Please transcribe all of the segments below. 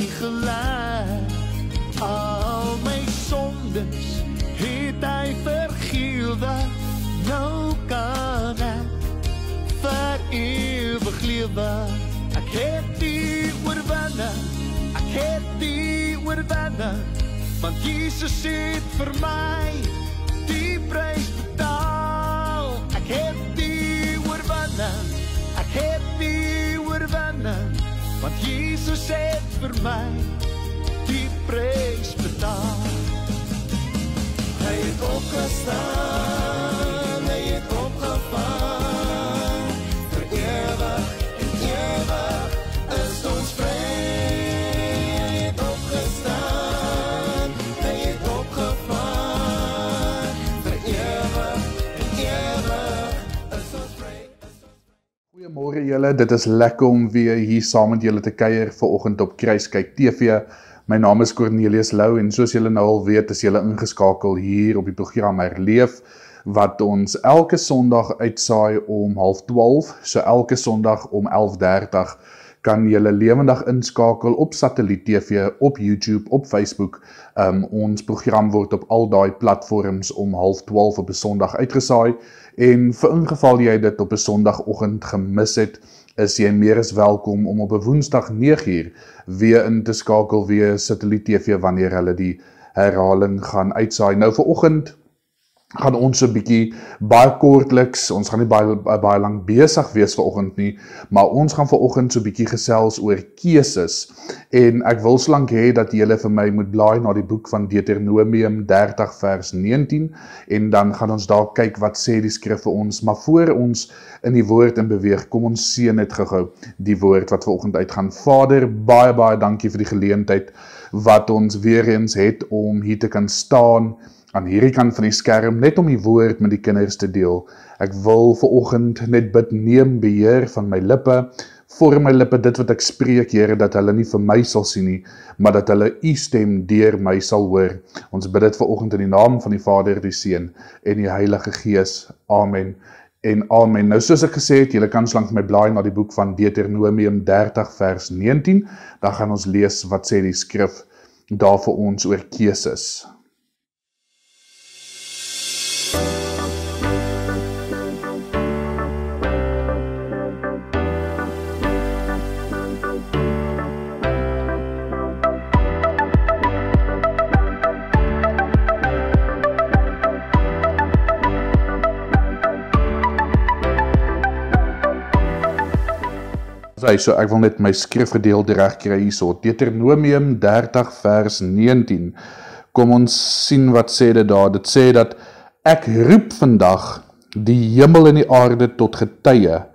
gelaat. Al my sondes het hy vergewe. Nou kan ek vir ewig lewe. Ek het die oorwinning, ek het die oorwinning, want Jesus het vir my die prys betaal. Ek het die oorwinning, ek het die oorwinning, want Jesus het vir my die prys betaal. Hy het opgestaan, hy het opgevang, vir ewig en ewig is ons vry. Hy het opgestaan, hy het opgevang, vir ewig en ewig is ons vry. Goeiemôre julle, dit is lekker om weer hier saam met julle te kuier vanoggend op Kruiskyk TV. My naam is Cornelius Lou en soos julle nou al weet, is julle ingeskakel hier op die program Herleef, wat ons elke Sondag uitsaai om 11:30, so elke Sondag om 11:30 kan julle lewendig inskakel op Satelliet TV, op YouTube, op Facebook. Ons program word op al daai platforms om 11:30 op 'n Sondag uitgesaai en vir ingeval jy dit op 'n Sondagoggend gemis het, is jy meer as welkom om op 'n Woensdag 9:00 weer in te skakel weer Satelliet TV wanneer hulle die herhaling gaan uitsaai. Nou vanoggend gaan ons so 'n bietjie baie kortliks, ons gaan nie baie lank besig wees vanoggend nie, maar ons gaan vanoggend so 'n bietjie gesels oor keuses. En ek wil solank hê dat julle vir my moet blaai na die boek van Deuteronomium 30 vers 19 en dan gaan ons daar kyk wat sê die skrif vir ons. Maar voor ons in die woord in beweeg, kom ons seën net gou die woord wat vanoggend uitgaan. Vader, baie dankie vir die geleentheid wat ons weer eens het om hier te kan staan aan hierdie kant van die skerm, net om die woord met die kinders te deel. Ek wil vanoggend net bid, neem beheer van my lippe, vorm my lippe dit wat ek spreek, Here, dat hulle nie vir my sal sien nie, maar dat hulle u stem deur my sal hoor. Ons bid dit vanoggend in die naam van die Vader, die Seun en die Heilige Gees. Amen en amen. Nou soos ek gesê het, julle kan solank my blaai na die boek van Deuteronomium 30 vers 19, dan gaan ons lees wat sê die skrif daar vir ons oor keuses. So ek wil net my skrifgedeelte reg kry hierso. Deuteronomium 30 vers 19. Kom ons sien wat sê dit daar. Dit sê dat ek roep vandag die hemel en die aarde tot getuie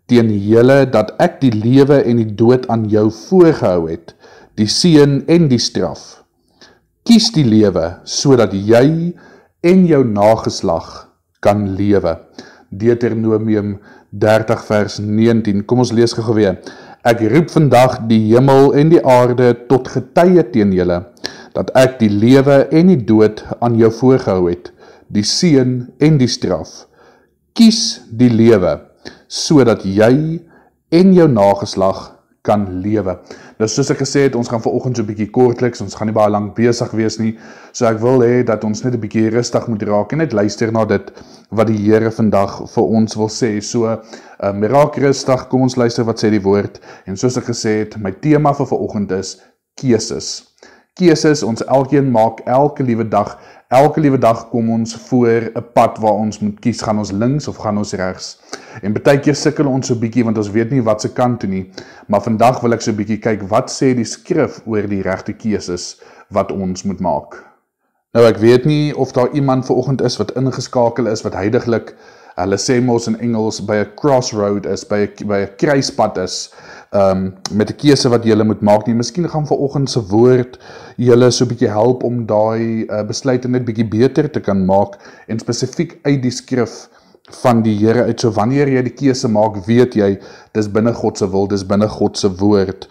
teen julle dat ek die lewe en die dood aan jou voorgehou het, die seën en die straf. Kies die lewe sodat jy en jou nageslag kan lewe. Deuteronomium 30 vers 19, kom ons lees gou weer. Ek roep vandag die hemel en die aarde tot getuie teen julle, dat ek die lewe en die dood aan jou voorgehou het, die seën en die straf. Kies die lewe, sodat jy en jou nageslag kan lewe. Nou soos ek gesê het, ons gaan vanoggend so 'n bietjie kortliks, ons gaan nie baie lank besig wees nie, so ek wil hê dat ons net 'n bietjie rustig moet raak en net luister na dit wat die Here vandag vir ons wil sê. So, raak rustig, kom ons luister wat sê die woord, en soos ek gesê het, my tema vir vanoggend is keuses. Keuses, ons elkeen maak elke liewe dag kom ons voor 'n pad waar ons moet kies, gaan ons links of gaan ons regs. En baie keer sukkel ons so bietjie want ons weet nie wat se kant toe nie, maar vandag wil ek so bietjie kyk wat sê die skrif oor die regte keuses wat ons moet maak. Nou ek weet nie of daar iemand vanoggend is wat ingeskakel is wat heidaglik, hulle sê mos in Engels, by 'n crossroad is, by 'n kruispunt is, met 'n keuse wat jy moet maak nie. Miskien gaan vanoggend se woord julle so 'n bietjie help om daai besluite net bietjie beter te kan maak en spesifiek uit die skrif van die Here uit. So wanneer jy die keuse maak, weet jy dis binne God se wil, dis binne God se woord.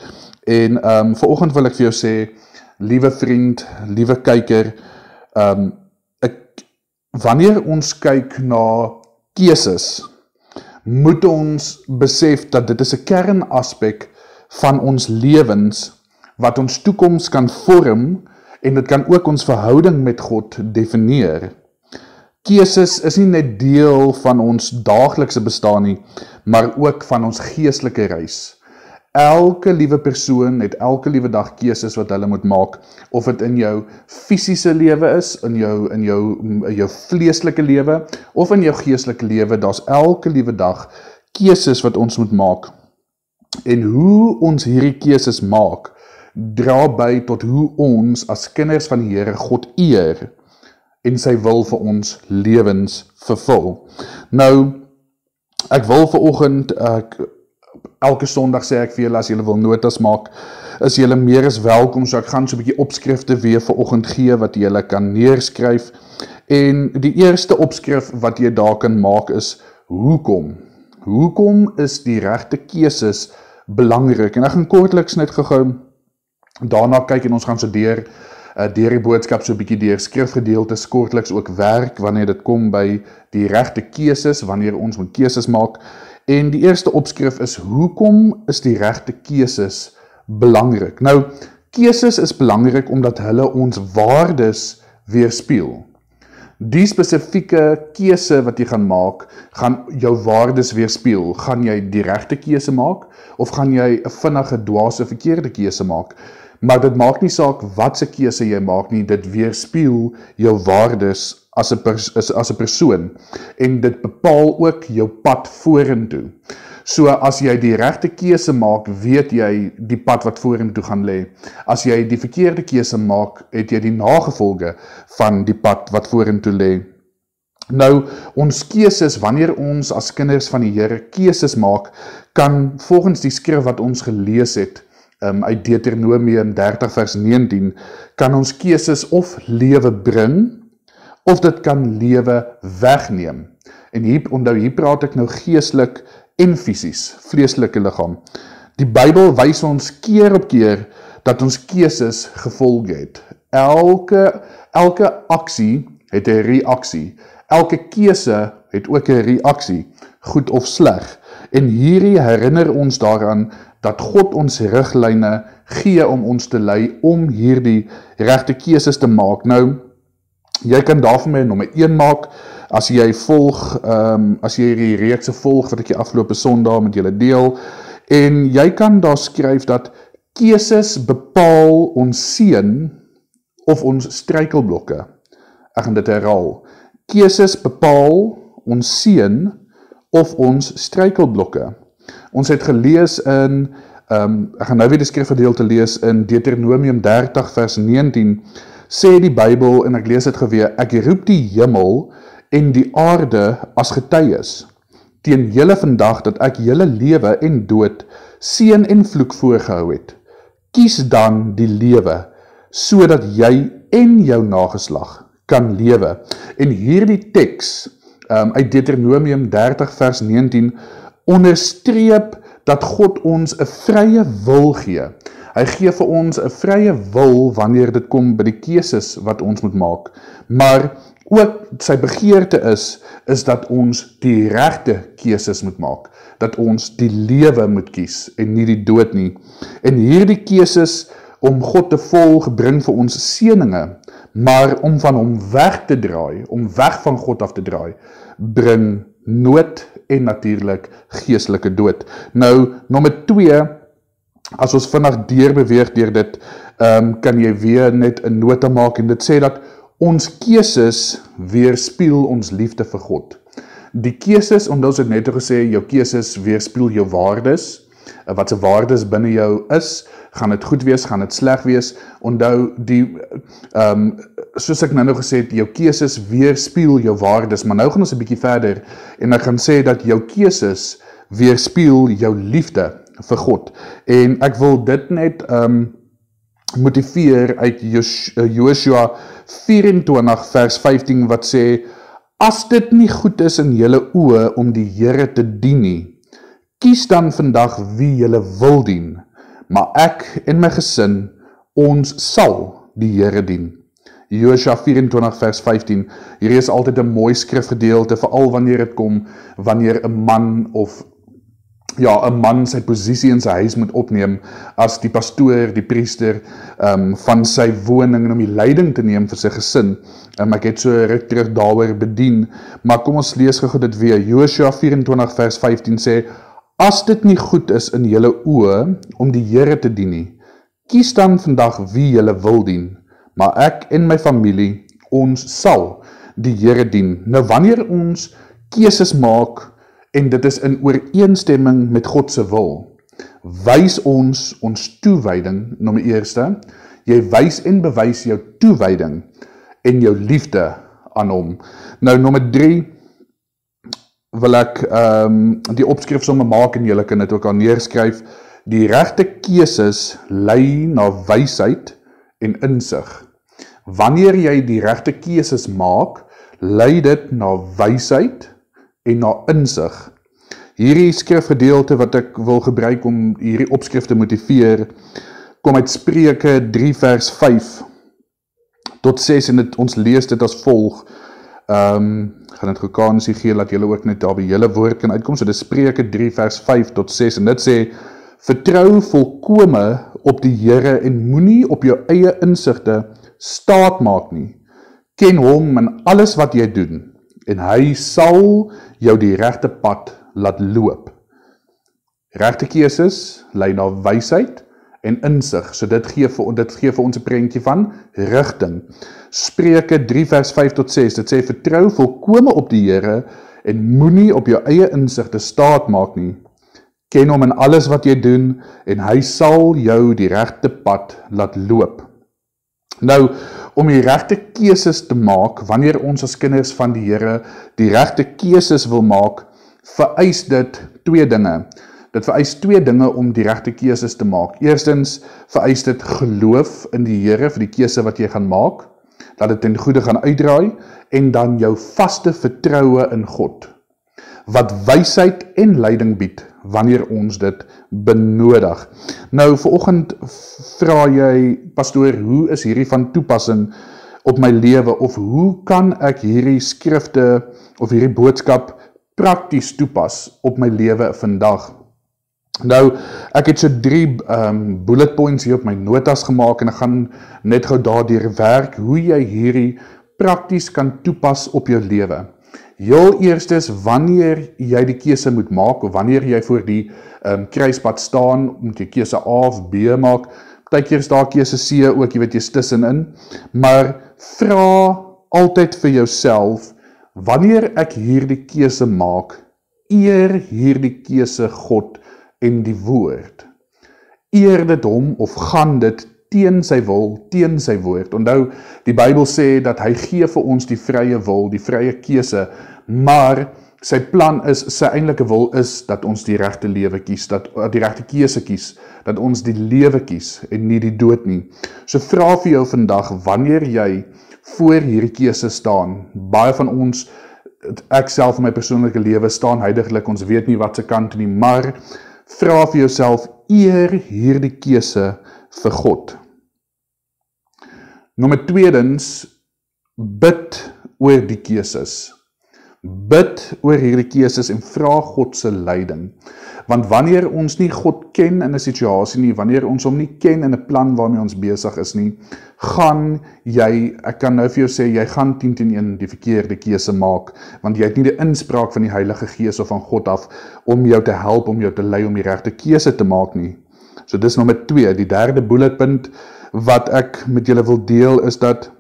En vanoggend wil ek vir jou sê, liewe vriend, liewe kyker, wanneer ons kyk na keuses, moet ons besef dat dit is 'n kernaspek van ons lewens wat ons toekoms kan vorm en dit kan ook ons verhouding met God definieer. Keuses is nie net deel van ons daaglikse bestaan nie, maar ook van ons geestelike reis. Elke liewe persoon het elke liewe dag keuses wat hulle moet maak, of dit in jou fisiese lewe is, in jou vleeslike lewe, of in jou geestelike lewe, daar's elke liewe dag keuses wat ons moet maak. En hoe ons hierdie keuses maak, dra by tot hoe ons as kinders van die Here God eer, en sy wil vir ons lewens vervul. Nou, ek wil vanoggend, elke Sondag sê ek vir julle, as julle wil notas maak, is julle meer as welkom, so ek gaan so 'n bietjie opskrifte weer vanoggend gee, wat julle kan neerskryf, en die eerste opskrif wat jy daar kan maak is, hoekom? Hoekom is die regte keuses belangrik? En ek gaan kortliks net gou daarna kyk, en ons gaan so deur die boodskap so 'n bietjie deur skrifgedeeltes kortliks ook werk, wanneer dit kom by die regte keuses, wanneer ons moet keuses maak. En die eerste opskrif is, hoekom is die regte keuses belangrik? Nou, keuses is belangrik omdat hulle ons waardes weerspieël. Die spesifieke keuse wat jy gaan maak, gaan jou waardes weerspieël. Gaan jy die regte keuse maak, of gaan jy 'n vinnige, dwaase, verkeerde keuse maak? Maar dit maak nie saak wat se keuse jy maak nie, dit weerspieël jou waardes as 'n persoon, en dit bepaal ook jou pad vorentoe. So as jy die regte keuse maak, weet jy die pad wat vorentoe gaan lê. As jy die verkeerde keuse maak, het jy die nagevolge van die pad wat vorentoe lê. Nou, ons keuses, wanneer ons as kinders van die Here keuses maak, kan volgens die skrif wat ons gelees het, uit Deuteronomium 30 vers 19, kan ons keuses of lewe bring, of dit kan lewe wegneem. En hier praat ek nou geestelik en fisies, vleeslike liggaam. Die Bybel wys ons keer op keer dat ons keuses gevolge het. Elke aksie het 'n reaksie. Elke keuse het ook 'n reaksie, goed of sleg. En hierdie herinner ons daaraan dat God ons riglyne gee om ons te lei om hierdie regte keuses te maak. Nou, jy kan daar vir my nommer 1 maak, as jy volg, as jy hierdie reekse volg, wat ek die afgelope Sondag met julle deel, en jy kan daar skryf dat keuses bepaal ons seën of ons struikelblokke. Ek gaan dit herhaal. Keuses bepaal ons seën of ons struikelblokke. Ons het gelees in, ek gaan nou weer die skrifgedeelte lees, in Deuteronomium 30 vers 19, sê die Bybel, en ek lees dit geweer, ek roep die hemel en die aarde as getuies, teen julle vandag dat ek julle lewe en dood, seën en vloek voorgehou het. Kies dan die lewe, sodat jy en jou nageslag kan lewe. En hierdie teks, uit Deuteronomium 30 vers 19, onderstreep dat God ons 'n vrye wil gee. Hy gee vir ons 'n vrye wil wanneer dit kom by die keuses wat ons moet maak. Maar ook sy begeerte is dat ons die regte keuses moet maak. Dat ons die lewe moet kies en nie die dood nie. En hierdie keuses om God te volg bring vir ons seëninge, maar om van hom weg te draai, om weg van God af te draai, bring nood en natuurlik geestelike dood. Nou, nommer 2, as ons vinnig deurbeweeg deur dit, kan jy weer net 'n nota maak, en dit sê dat ons keuses weerspieël ons liefde vir God. Die keuses, omdat ons het net gesê, jou keuses weerspieël jou waardes, wat se waardes binne jou is, gaan dit goed wees, gaan dit sleg wees. Onthou, soos ek nou gesê het, jou keuses weerspieël jou waardes, maar nou gaan ons 'n bietjie verder, en ek gaan sê dat jou keuses weerspieël jou liefde vir God. En ek wil dit net motiveer uit Josua 24 vers 15, wat sê, as dit nie goed is in julle oë om die Here te dien nie, kies dan vandag wie julle wil dien, maar ek en my gesin, ons sal die Here dien. Josua 24 vers 15, hier is altyd 'n mooi skrifgedeelte, veral wanneer dit kom, wanneer 'n man of ja, 'n man sy posisie in sy huis moet opneem as die pastoor, die priester van sy woning en om die leiding te neem vir sy gesin. Ek het so ruk terug daaroor bedien, maar kom ons lees gou dit weer. Josua 24 vers 15 sê, as dit nie goed is in julle oë om die Here te dien nie, kies dan vandag wie julle wil dien, maar ek en my familie, ons sal die Here dien. Nou wanneer ons keuses maak, en dit is in ooreenstemming met God se wil, wys ons toewyding, nommer eerste, jy wys en bewys jou toewyding en jou liefde aan hom. Nou nommer 3, wil ek die opskrif sommer maak en julle kan dit ook al neerskryf. Die regte keuses lei na wysheid en insig. Wanneer jy die regte keuses maak, lei dit na wysheid en na insig. Hierdie skrifgedeelte wat ek wil gebruik om hierdie opskrif te motiveer, kom uit Spreuke 3 vers 5 tot 6 en ons lees dit as volg. Gaan dit gekansie gee, laat julle ook net daar by julle woord kan uitkom. So dit is Spreuke 3 vers 5 tot 6 en dit sê, vertrou volkome op die Here en moenie op jou eie insigte staat maak nie. Ken hom in alles wat jy doen en hy sal jou die regte pad laat loop. Regte keuses lei na wysheid en insig. So dit gee vir ons 'n prentjie van rigting. Spreuke 3 vers 5 tot 6. Dit sê vertrou volkome op die Here en moenie op jou eie insigte staat maak nie. Ken hom in alles wat jy doen en hy sal jou die regte pad laat loop. Nou, om die regte keuses te maak, wanneer ons as kinders van die Here die regte keuses wil maak, vereis dit 2 dinge. Dit vereis 2 dinge om die regte keuses te maak. Eerstens vereis dit geloof in die Here vir die keuse wat jy gaan maak, dat dit ten goeie gaan uitdraai, en dan jou vaste vertroue in God, wat wysheid en leiding bied, wanneer ons dit benodig. Nou, vanoggend vra jy, pastoor, hoe is hierdie van toepassing op my lewe, of hoe kan ek hierdie skrifte, of hierdie boodskap prakties toepas op my lewe vandag? Nou, ek het so 3 bullet points hier op my notas gemaak, en ek gaan net gou daardeur werk, hoe jy hierdie prakties kan toepas op jou lewe. Heel eerstes, wanneer jy die keuse moet maak, of wanneer jy voor die kruispad staan, moet jy keuse A of B maak, partykeer is daar keuse C ook, jy weet, jy's tussenin, maar vra altyd vir jouself, wanneer ek hierdie keuse maak, eer hierdie keuse God en die woord. Eer dit hom of gaan dit teen sy wil, teen sy woord. Onthou, die Bybel sê dat hy gee vir ons die vrye wil, die vrye keuse, maar sy plan is, sy eintlike wil is, dat ons die regte lewe kies, dat die regte keuse kies, dat ons die lewe kies en nie die dood nie. So vra vir jou vandag, wanneer jy voor hierdie keuse staan, baie van ons, ek self in my persoonlike lewe staan heiliglik, ons weet nie wat se kant nie, maar vra vir jouself, eer hierdie keuse vir God. Nommer 2, bid oor die keuses. Bid oor hierdie keuses en vra God se leiding. Want wanneer ons nie God ken in 'n situasie nie, wanneer ons hom nie ken in 'n plan waarmee ons besig is nie, gaan jy, ek kan nou vir jou sê, jy gaan 10-1 die verkeerde keuse maak, want jy het nie die inspraak van die Heilige Gees of van God af om jou te help, om jou te lei om die regte keuse te maak nie. So dis nommer 2, die 3de bulletpunt wat ek met julle wil deel is dat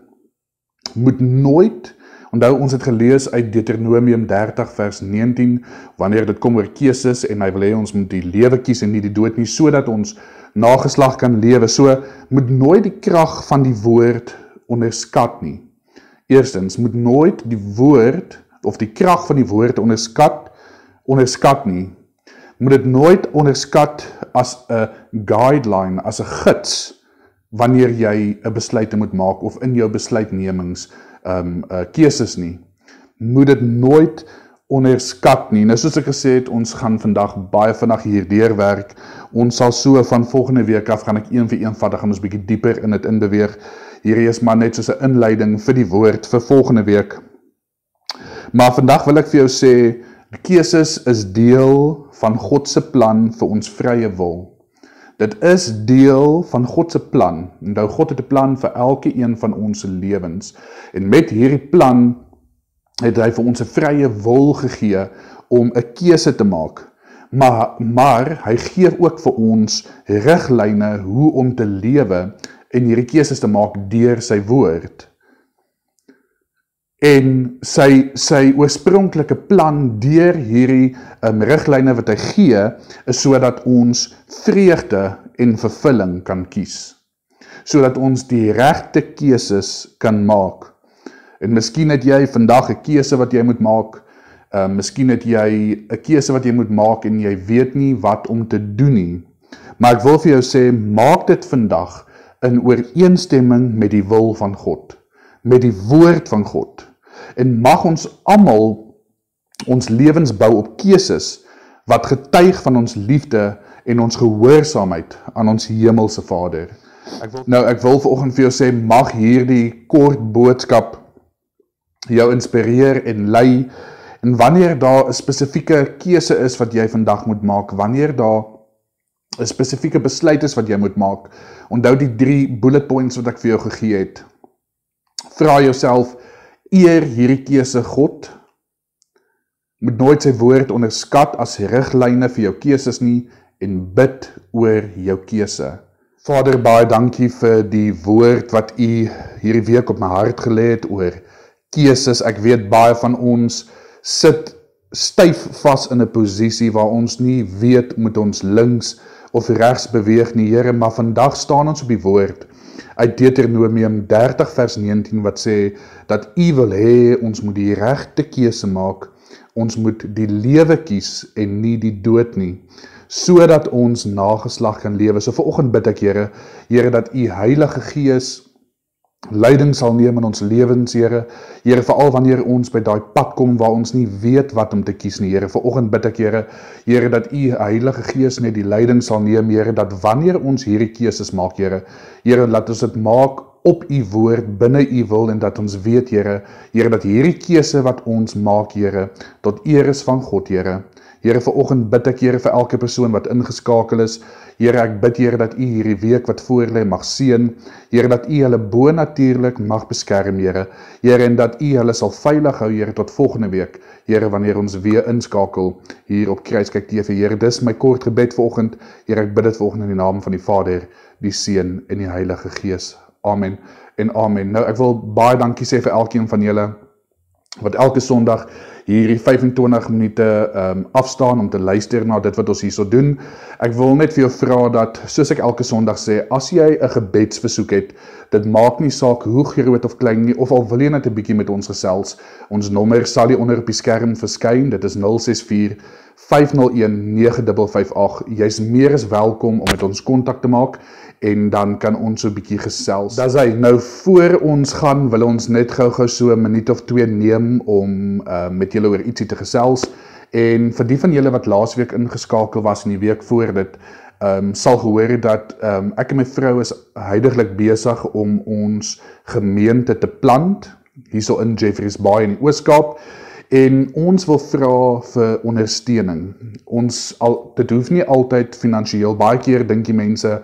moet nooit, onthou ons het gelees uit Deuteronomium 30 vers 19, wanneer dit kom oor keuses en hy wil hê ons moet die lewe kies en nie die dood nie, sodat ons nageslag kan lewe. So moet nooit die krag van die woord onderskat nie. Eerstens, moet nooit die woord of die krag van die woord onderskat nie. Moet dit nooit onderskat as 'n guideline, as 'n gids, wanneer jy 'n besluit moet maak of in jou besluitnemings keuses nie. Moet dit nooit onderskat nie. Nou soos ek gesê het, ons gaan vandag baie vinnig hierdeur werk. Ons sal so van volgende week af gaan ek een vir een vat, gaan ons bietjie dieper in dit inbeweeg. Hierdie is maar net soos 'n inleiding vir die woord vir volgende week. Maar vandag wil ek vir jou sê, Die keuses is deel van God se plan vir ons vrye wil. Dit is deel van God se plan. Onthou, God het 'n plan vir elke een van ons lewens. En met hierdie plan het hy vir ons 'n vrye wil gegee om 'n keuse te maak. Maar hy gee ook vir ons riglyne hoe om te lewe en hierdie keuses te maak deur sy woord. En sy oorspronklike plan deur hierdie riglyne wat hy gee, is sodat ons vreugde en vervulling kan kies. Sodat ons die regte keuses kan maak. En miskien het jy vandag 'n keuse wat jy moet maak. Miskien het jy 'n keuse wat jy moet maak en jy weet nie wat om te doen nie. Maar ek wil vir jou sê, maak dit vandag in ooreenstemming met die wil van God, met die woord van God. En mag ons almal ons lewens bou op keuses wat getuig van ons liefde en ons gehoorsaamheid aan ons hemelse Vader. Ek wil vanoggend vir jou sê, mag hierdie kort boodskap jou inspireer en lei. En wanneer daar 'n spesifieke keuse is wat jy vandag moet maak, wanneer daar 'n spesifieke besluit is wat jy moet maak, onthou die 3 bullet points wat ek vir jou gegee het. Vra jouself, eer hierdie keuse God? Moet nooit sy woord onderskat as riglyne vir jou keuses nie, en bid oor jou keuse. Vader, baie dankie vir die woord wat U hierdie week op my hart gelê het oor keuses. Ek weet baie van ons sit styf vas in 'n posisie waar ons nie weet moet ons links of regs beweeg nie, Here, maar vandag staan ons op die woord uit Deuteronomium 30 vers 19 wat sê dat U wil hê ons moet die regte keuse maak. Ons moet die lewe kies en nie die dood nie, sodat ons nageslag kan lewe. So vanoggend bid ek, Here, dat U Heilige Gees leiding sal neem in ons lewens, Here. Here, veral wanneer ons by daai pad kom waar ons nie weet wat om te kies nie, Here. Vanoggend bid ek, Here, dat U Heilige Gees net die leiding sal neem, Here, dat wanneer ons hierdie keuses maak, Here, laat ons dit maak op U woord, binne U wil, en dat ons weet, Here, dat hierdie keuse wat ons maak, Here, tot eer is van God, Here. Here, vanoggend bid ek, Here, vir elke persoon wat ingeskakel is. Here, ek bid, Here, dat U hierdie week wat voor lê mag seën. Here, dat U hulle bonatuurlik mag beskerm, Here. Here, en dat U hulle sal veilig hou, Here, tot volgende week. Here, wanneer ons weer inskakel hier op Kruiskyk TV. Here, dis my kort gebed vanoggend. Here, ek bid dit vanoggend in die naam van die Vader, die Seun en die Heilige Gees. Amen en amen. Nou, ek wil baie dankie sê vir elkeen van julle wat elke Sondag hierdie 25 minute afstaan om te luister na dit wat ons hierso doen. Ek wil net vir jou vra dat, soos ek elke Sondag sê, as jy 'n gebedsversoek het, dit maak nie saak hoe groot of klein nie, of al wil jy net 'n bietjie met ons gesels, ons nommer sal hier onder op die skerm verskyn, dit is 064 501 9558. Jy's meer as welkom om met ons kontak te maak, en dan kan ons so 'n bietjie gesels. Dis hy, nou voor ons gaan, wil ons net gou-gou so 'n minuut of 2 neem om met julle oor ietsie te gesels. En vir die van julle wat laasweek ingeskakel was en die week voor dit, sal gehoor dat ek en my vrou is huidiglik besig om ons gemeente te plant, hierso in Jeffreys Bay in die Oos-Kaap. En ons wil vra vir ondersteuning. Dit hoef nie altyd finansiëel, baie keer dink die mense,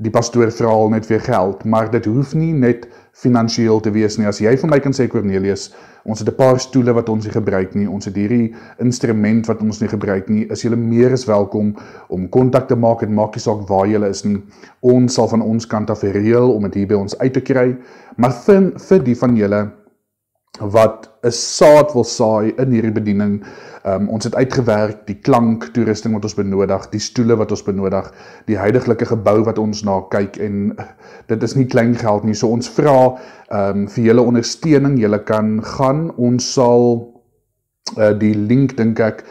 die pastoor vra al net vir geld, maar dit hoef nie net finansiëel te wees nie. As jy vir my kan sê, Cornelius, ons het 'n paar stoele wat ons nie gebruik nie, ons het hierdie instrument wat ons nie gebruik nie, is julle meer as welkom om kontak te maak, en maak nie saak waar julle is nie. Ons sal van ons kant af reël om dit hier by ons uit te kry, maar vir die van julle wat 'n saad wil saai in hierdie bediening, ons het uitgewerk die klanktoerusting wat ons benodig, die stoele wat ons benodig, die huidiglike gebou wat ons na kyk, en dit is nie klein geld nie, so ons vra vir julle ondersteuning. Julle kan gaan, ons sal die link, dink ek,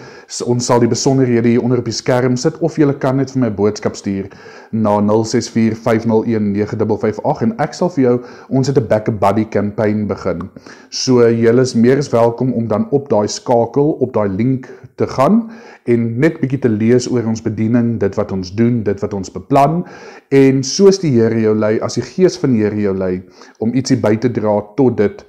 Ons sal die besonderhede hier onder op die skerm sit, of julle kan net vir my boodskap stuur na 064-501-9558 en ek sal vir jou, ons het 'n Back a Buddy campaign begin. So julle is meer as welkom om dan op daai skakel, op daai link te gaan en net bietjie te lees oor ons bediening, dit wat ons doen, dit wat ons beplan en soos die Here jou lei, as die Gees van die Here jou lei om ietsie by te dra tot dit,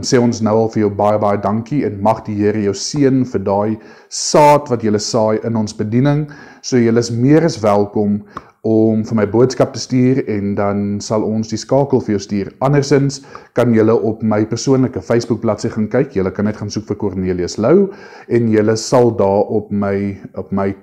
sê ons nou al vir jou baie, baie dankie en mag die Here jou seën vir daai saad wat julle saai in ons bediening. So julle is meer as welkom om vir my boodskap te stuur en dan sal ons die skakel vir jou stuur. Andersins kan julle op my persoonlike Facebook bladsy gaan kyk. Julle kan net gaan soek vir Cornelius Lou en julle sal daar op my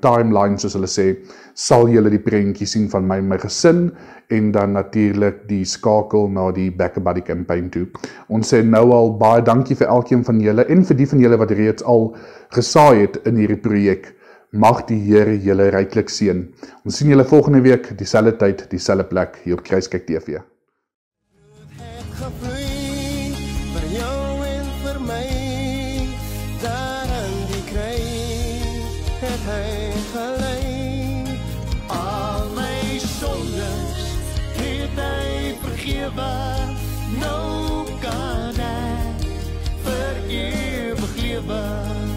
timeline, soos hulle sê, sal julle die prentjie sien van my en my gesin en dan natuurlik die skakel na die Back a Buddy campaign toe. Ons sê nou al baie dankie vir elkeen van julle en vir die van julle wat reeds al gesaai het in hierdie projek. Mag die Here julle ryklik seën. Ons sien julle volgende week, dieselfde tyd, dieselfde plek hier op Kruiskyk TV. Het gevloei vir jou en vir my, daar aan die kruis het hy gelei. Al my sondes het hy vergewe, nou kan ek vir ewig lewe.